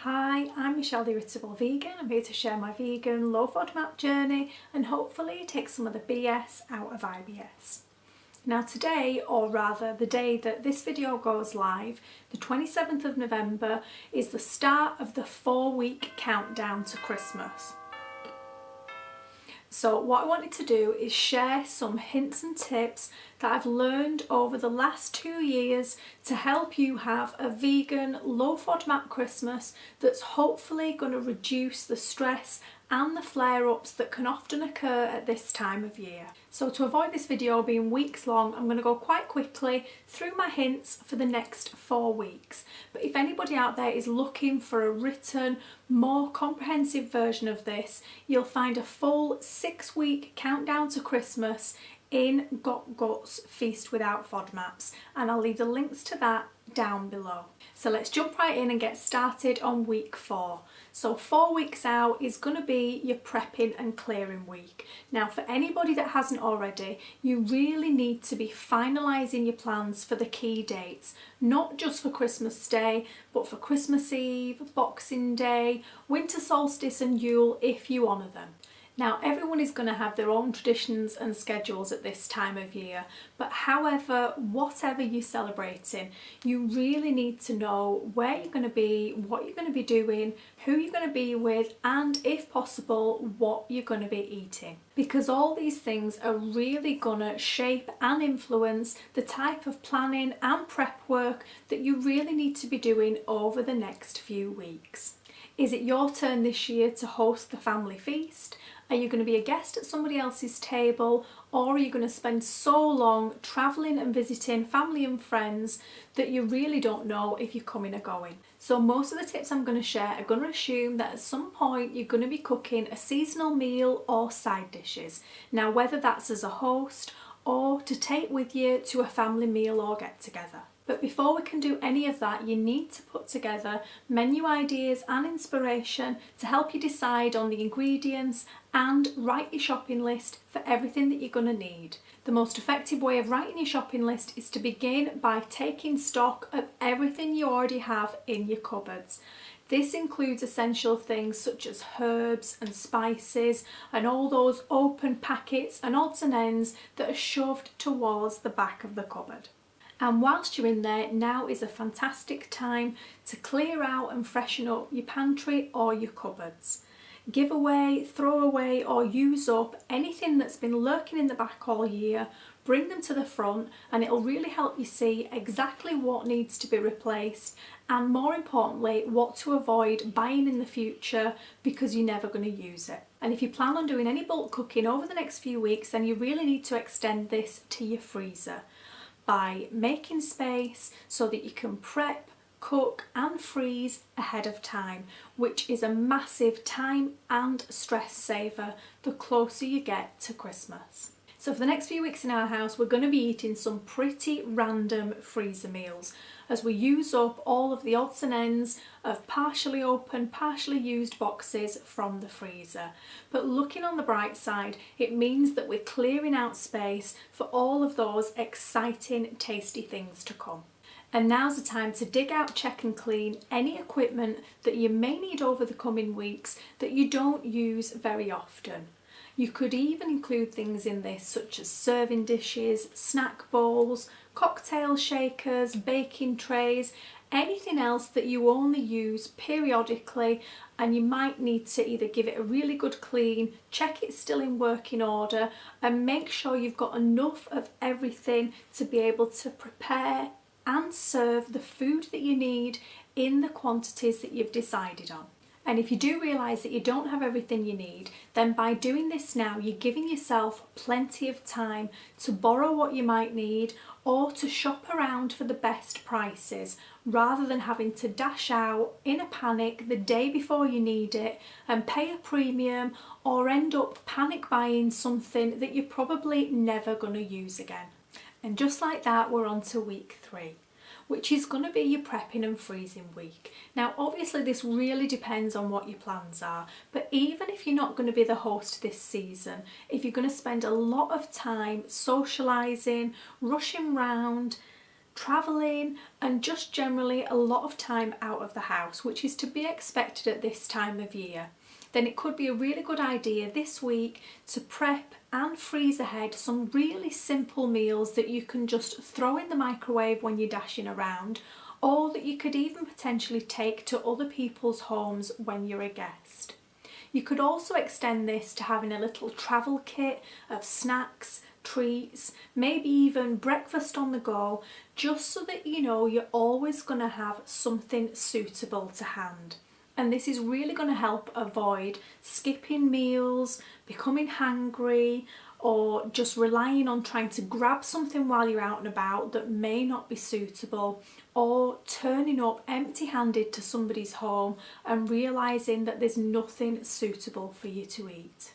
Hi, I'm Michelle the Irritable Vegan. I'm here to share my vegan low FODMAP journey and hopefully take some of the BS out of IBS. Now today, or rather the day that this video goes live, the 27th of November, is the start of the 4-week countdown to Christmas. So what I wanted to do is share some hints and tips that I've learned over the last 2 years to help you have a vegan low FODMAP Christmas that's hopefully going to reduce the stress and the flare-ups that can often occur at this time of year. So to avoid this video being weeks long, I'm going to go quite quickly through my hints for the next 4 weeks. But if anybody out there is looking for a written, more comprehensive version of this, you'll find a full 6-week countdown to Christmas in xoxo's Feast Without FODMAPs, and I'll leave the links to that down below. So let's jump right in and get started on week 4. So 4 weeks out is going to be your prepping and clearing week. Now for anybody that hasn't already, you really need to be finalising your plans for the key dates, not just for Christmas Day, but for Christmas Eve, Boxing Day, Winter Solstice and Yule if you honour them. Now everyone is going to have their own traditions and schedules at this time of year, but however, whatever you're celebrating, you really need to know where you're going to be, what you're going to be doing, who you're going to be with, and if possible, what you're going to be eating. Because all these things are really going to shape and influence the type of planning and prep work that you really need to be doing over the next few weeks. Is it your turn this year to host the family feast? Are you going to be a guest at somebody else's table, or are you going to spend so long travelling and visiting family and friends that you really don't know if you're coming or going? So most of the tips I'm going to share are going to assume that at some point you're going to be cooking a seasonal meal or side dishes. Now whether that's as a host or to take with you to a family meal or get together. But before we can do any of that, you need to put together menu ideas and inspiration to help you decide on the ingredients and write your shopping list for everything that you're going to need. The most effective way of writing your shopping list is to begin by taking stock of everything you already have in your cupboards. This includes essential things such as herbs and spices and all those open packets and odds and ends that are shoved towards the back of the cupboard. And whilst you're in there, now is a fantastic time to clear out and freshen up your pantry or your cupboards. Give away, throw away or use up anything that's been lurking in the back all year, bring them to the front, and it'll really help you see exactly what needs to be replaced and more importantly what to avoid buying in the future because you're never going to use it. And if you plan on doing any bulk cooking over the next few weeks, then you really need to extend this to your freezer by making space so that you can prep, cook and freeze ahead of time, which is a massive time and stress saver the closer you get to Christmas. So for the next few weeks in our house, we're going to be eating some pretty random freezer meals as we use up all of the odds and ends of partially open, partially used boxes from the freezer. But looking on the bright side, it means that we're clearing out space for all of those exciting, tasty things to come. And now's the time to dig out, check and clean any equipment that you may need over the coming weeks that you don't use very often. You could even include things in this such as serving dishes, snack bowls, cocktail shakers, baking trays, anything else that you only use periodically and you might need to either give it a really good clean, check it's still in working order and make sure you've got enough of everything to be able to prepare and serve the food that you need in the quantities that you've decided on. And if you do realise that you don't have everything you need, then by doing this now, you're giving yourself plenty of time to borrow what you might need or to shop around for the best prices, rather than having to dash out in a panic the day before you need it and pay a premium or end up panic buying something that you're probably never going to use again. And just like that, we're on to week 3. Which is going to be your prepping and freezing week. Now obviously this really depends on what your plans are, but even if you're not going to be the host this season, if you're going to spend a lot of time socialising, rushing round, travelling, and just generally a lot of time out of the house, which is to be expected at this time of year, then it could be a really good idea this week to prep and freeze ahead some really simple meals that you can just throw in the microwave when you're dashing around, or that you could even potentially take to other people's homes when you're a guest. You could also extend this to having a little travel kit of snacks, treats, maybe even breakfast on the go, just so that you know you're always going to have something suitable to hand. And this is really going to help avoid skipping meals, becoming hangry, or just relying on trying to grab something while you're out and about that may not be suitable, or turning up empty-handed to somebody's home and realising that there's nothing suitable for you to eat.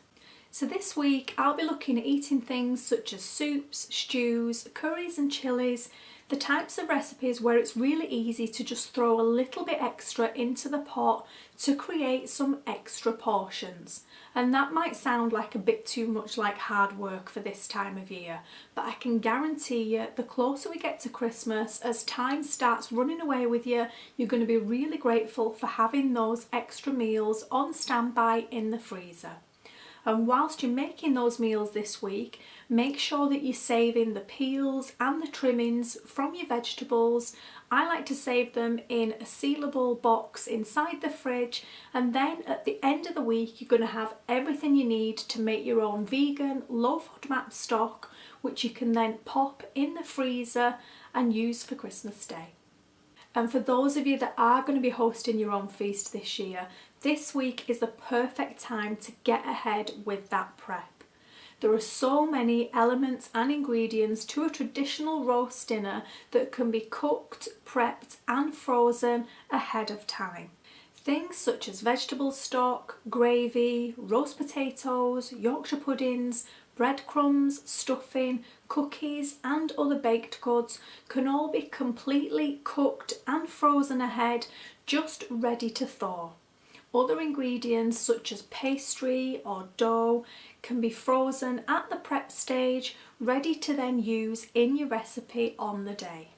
So this week I'll be looking at eating things such as soups, stews, curries and chilies, the types of recipes where it's really easy to just throw a little bit extra into the pot to create some extra portions. And that might sound like a bit too much like hard work for this time of year, but I can guarantee you the closer we get to Christmas, as time starts running away with you, you're going to be really grateful for having those extra meals on standby in the freezer. And whilst you're making those meals this week, make sure that you're saving the peels and the trimmings from your vegetables. I like to save them in a sealable box inside the fridge, and then at the end of the week you're going to have everything you need to make your own vegan low FODMAP stock, which you can then pop in the freezer and use for Christmas Day. And for those of you that are going to be hosting your own feast this year, this week is the perfect time to get ahead with that prep. There are so many elements and ingredients to a traditional roast dinner that can be cooked, prepped and frozen ahead of time. Things such as vegetable stock, gravy, roast potatoes, Yorkshire puddings, breadcrumbs, stuffing, cookies and other baked goods can all be completely cooked and frozen ahead, just ready to thaw. Other ingredients such as pastry or dough can be frozen at the prep stage, ready to then use in your recipe on the day.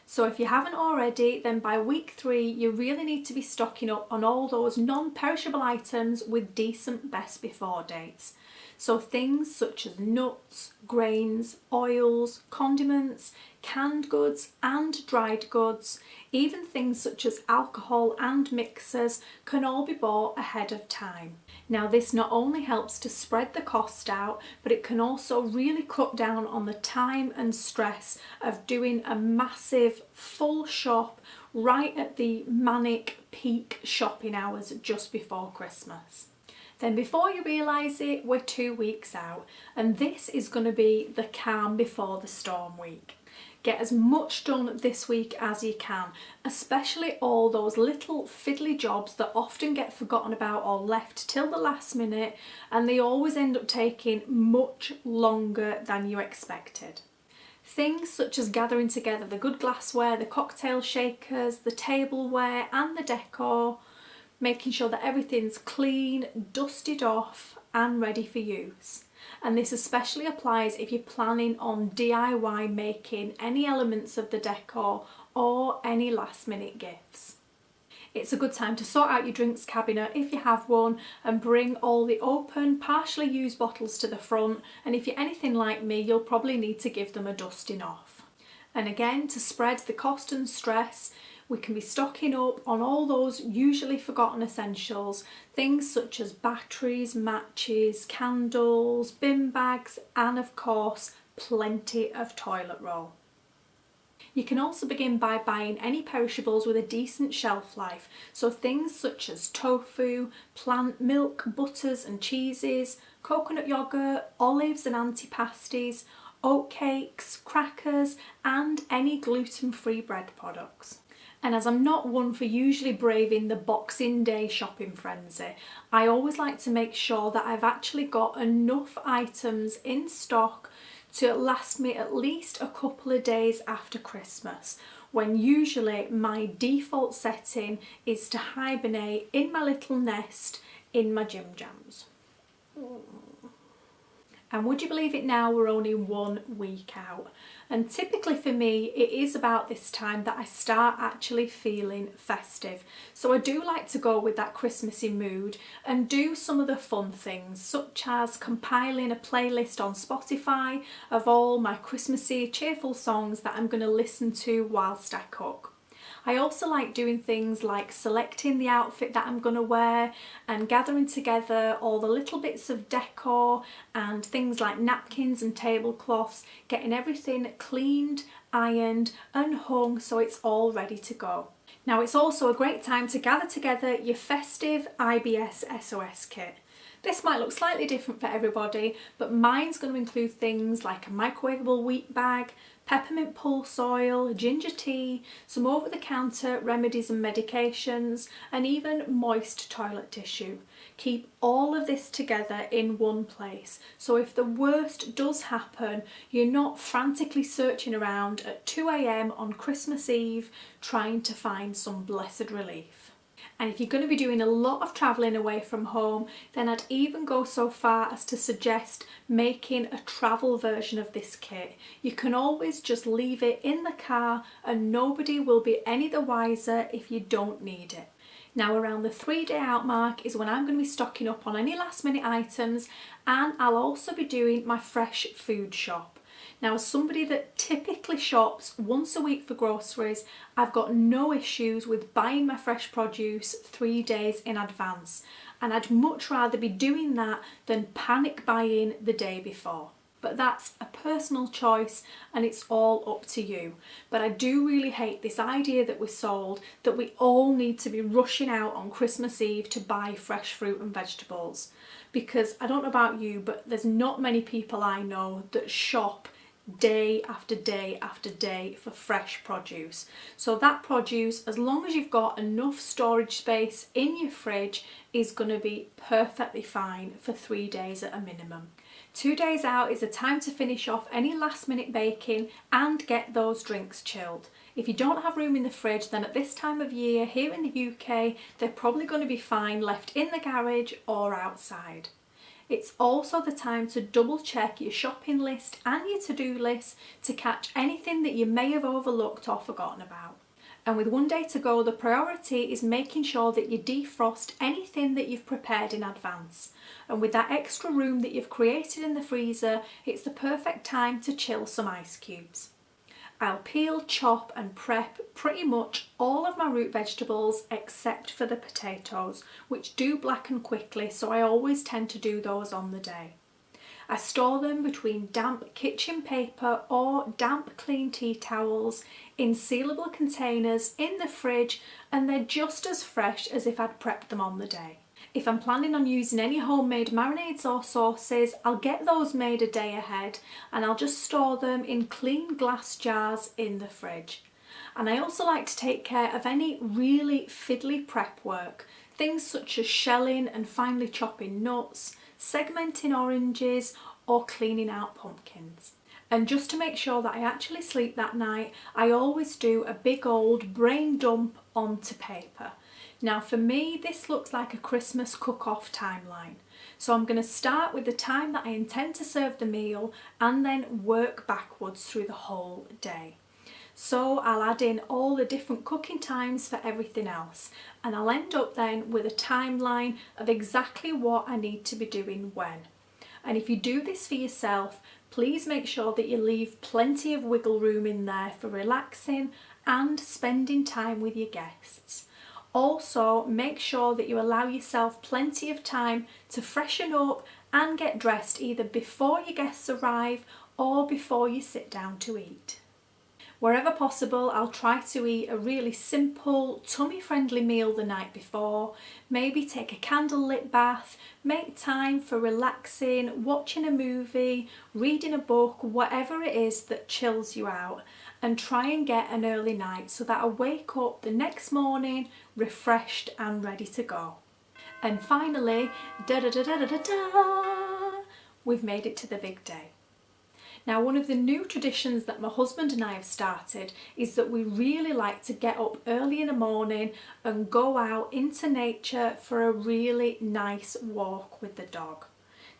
So if you haven't already, then by week 3 you really need to be stocking up on all those non-perishable items with decent best before dates. So things such as nuts, grains, oils, condiments, canned goods and dried goods, even things such as alcohol and mixers can all be bought ahead of time. Now this not only helps to spread the cost out, but it can also really cut down on the time and stress of doing a massive full shop right at the manic peak shopping hours just before Christmas. Then before you realise it, we're 2 weeks out, and this is going to be the calm before the storm week. Get as much done this week as you can, especially all those little fiddly jobs that often get forgotten about or left till the last minute, and they always end up taking much longer than you expected. Things such as gathering together the good glassware, the cocktail shakers, the tableware and the decor, making sure that everything's clean, dusted off and ready for use. And this especially applies if you're planning on DIY making any elements of the decor or any last minute gifts. It's a good time to sort out your drinks cabinet if you have one, and bring all the open, partially used bottles to the front, and if you're anything like me, you'll probably need to give them a dusting off. And again, to spread the cost and stress, we can be stocking up on all those usually forgotten essentials, things such as batteries, matches, candles, bin bags and of course plenty of toilet roll. You can also begin by buying any perishables with a decent shelf life, so things such as tofu, plant milk, butters and cheeses, coconut yogurt, olives and antipasties, oatcakes, crackers and any gluten-free bread products. And as I'm not one for usually braving the Boxing Day shopping frenzy, I always like to make sure that I've actually got enough items in stock to last me at least a couple of days after Christmas, when usually my default setting is to hibernate in my little nest in my gym jams. And would you believe it, now we're only 1 week out, And typically for me, it is about this time that I start actually feeling festive. So I do like to go with that Christmassy mood and do some of the fun things, such as compiling a playlist on Spotify of all my Christmassy cheerful songs that I'm going to listen to whilst I cook. I also like doing things like selecting the outfit that I'm going to wear and gathering together all the little bits of decor and things like napkins and tablecloths, getting everything cleaned, ironed and hung so it's all ready to go. Now it's also a great time to gather together your festive IBS SOS kit. This might look slightly different for everybody, but mine's going to include things like a microwavable wheat bag, peppermint pulse oil, ginger tea, some over-the-counter remedies and medications, and even moist toilet tissue. Keep all of this together in one place, so if the worst does happen, you're not frantically searching around at 2 AM on Christmas Eve trying to find some blessed relief. And if you're going to be doing a lot of travelling away from home, then I'd even go so far as to suggest making a travel version of this kit. You can always just leave it in the car and nobody will be any the wiser if you don't need it. Now around the 3-day out mark is when I'm going to be stocking up on any last minute items, and I'll also be doing my fresh food shop. Now, as somebody that typically shops once a week for groceries, I've got no issues with buying my fresh produce 3 days in advance, and I'd much rather be doing that than panic buying the day before. But that's a personal choice and it's all up to you. But I do really hate this idea that we're sold that we all need to be rushing out on Christmas Eve to buy fresh fruit and vegetables. Because I don't know about you, but there's not many people I know that shop day after day after day for fresh produce. So that produce, as long as you've got enough storage space in your fridge, is going to be perfectly fine for 3 days at a minimum. 2 days out is a time to finish off any last minute baking and get those drinks chilled. If you don't have room in the fridge, then at this time of year here in the UK, they're probably going to be fine left in the garage or outside. It's also the time to double check your shopping list and your to-do list to catch anything that you may have overlooked or forgotten about. And with 1 day to go, the priority is making sure that you defrost anything that you've prepared in advance. And with that extra room that you've created in the freezer, it's the perfect time to chill some ice cubes. I'll peel, chop and prep pretty much all of my root vegetables except for the potatoes, which do blacken quickly, so I always tend to do those on the day. I store them between damp kitchen paper or damp clean tea towels in sealable containers in the fridge, and they're just as fresh as if I'd prepped them on the day. If I'm planning on using any homemade marinades or sauces, I'll get those made a day ahead and I'll just store them in clean glass jars in the fridge. And I also like to take care of any really fiddly prep work, things such as shelling and finely chopping nuts, segmenting oranges or cleaning out pumpkins. And just to make sure that I actually sleep that night, I always do a big old brain dump onto paper. Now for me, this looks like a Christmas cook-off timeline. So I'm going to start with the time that I intend to serve the meal and then work backwards through the whole day. So I'll add in all the different cooking times for everything else, and I'll end up then with a timeline of exactly what I need to be doing when. And if you do this for yourself, please make sure that you leave plenty of wiggle room in there for relaxing and spending time with your guests. Also, make sure that you allow yourself plenty of time to freshen up and get dressed either before your guests arrive or before you sit down to eat. Wherever possible, I'll try to eat a really simple, tummy-friendly meal the night before, maybe take a candlelit bath, make time for relaxing, watching a movie, reading a book, whatever it is that chills you out, and try and get an early night so that I wake up the next morning refreshed and ready to go. And finally, we've made it to the big day. Now, one of the new traditions that my husband and I have started is that we really like to get up early in the morning and go out into nature for a really nice walk with the dog.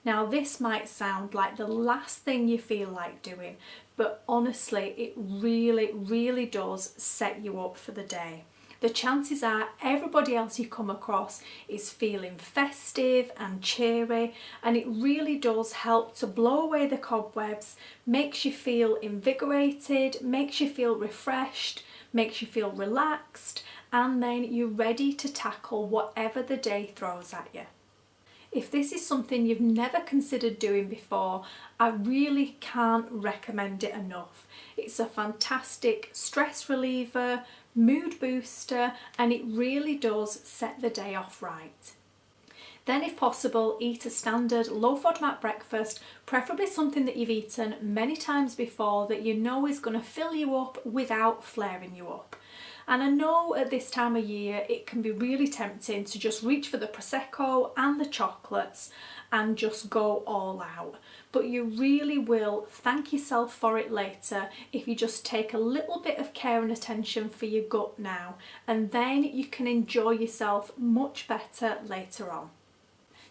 Now, this might sound like the last thing you feel like doing, but honestly, it really does set you up for the day. The chances are everybody else you come across is feeling festive and cheery, and it really does help to blow away the cobwebs, makes you feel invigorated, makes you feel refreshed, makes you feel relaxed, and then you're ready to tackle whatever the day throws at you. If this is something you've never considered doing before, I really can't recommend it enough. It's a fantastic stress reliever, mood booster, and it really does set the day off right. Then if possible, eat a standard low FODMAP breakfast, preferably something that you've eaten many times before that you know is going to fill you up without flaring you up. And I know at this time of year it can be really tempting to just reach for the Prosecco and the chocolates and just go all out. But you really will thank yourself for it later if you just take a little bit of care and attention for your gut now, and then you can enjoy yourself much better later on.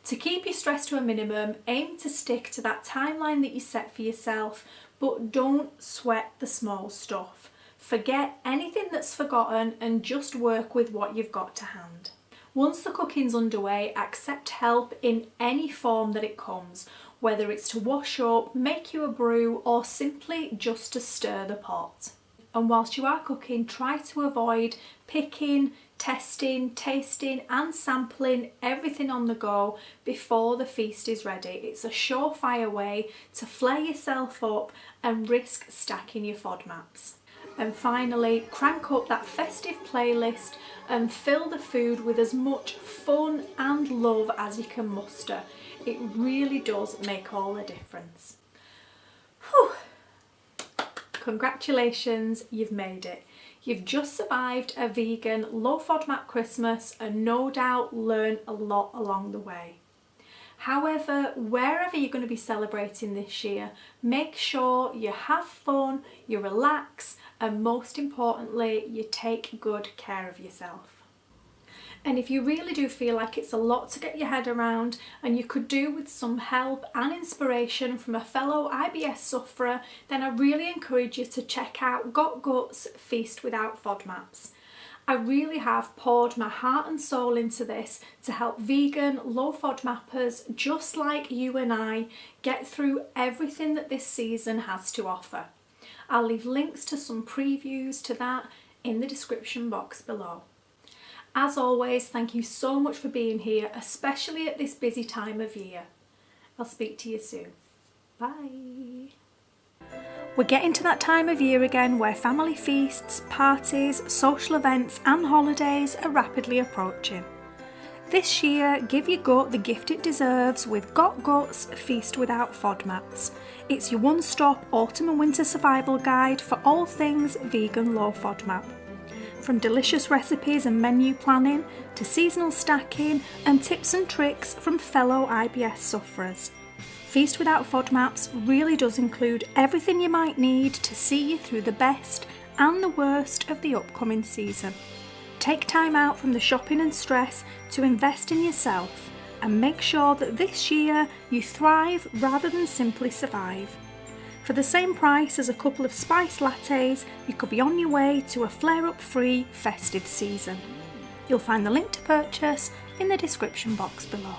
To keep your stress to a minimum, aim to stick to that timeline that you set for yourself, but don't sweat the small stuff. Forget anything that's forgotten and just work with what you've got to hand. Once the cooking's underway, accept help in any form that it comes, whether it's to wash up, make you a brew, or simply just to stir the pot. And whilst you are cooking, try to avoid picking, testing, tasting and sampling everything on the go before the feast is ready. It's a surefire way to flare yourself up and risk stacking your FODMAPs. And finally, crank up that festive playlist and fill the food with as much fun and love as you can muster. It really does make all the difference. Whew. Congratulations, you've made it. You've just survived a vegan low FODMAP Christmas and no doubt learned a lot along the way. However, wherever you're going to be celebrating this year, make sure you have fun, you relax, and most importantly, you take good care of yourself. And if you really do feel like it's a lot to get your head around and you could do with some help and inspiration from a fellow IBS sufferer, then I really encourage you to check out Got Guts Feast Without FODMAPs. I really have poured my heart and soul into this to help vegan low FODMAPers just like you and I get through everything that this season has to offer. I'll leave links to some previews to that in the description box below. As always, thank you so much for being here, especially at this busy time of year. I'll speak to you soon. Bye. We're getting to that time of year again where family feasts, parties, social events and holidays are rapidly approaching. This year, give your gut the gift it deserves with Got Guts Feast Without FODMAPs. It's your one-stop autumn and winter survival guide for all things vegan low FODMAP. From delicious recipes and menu planning to seasonal stacking and tips and tricks from fellow IBS sufferers. Feast Without FODMAPs really does include everything you might need to see you through the best and the worst of the upcoming season. Take time out from the shopping and stress to invest in yourself and make sure that this year you thrive rather than simply survive. For the same price as a couple of spice lattes, you could be on your way to a flare-up free festive season. You'll find the link to purchase in the description box below.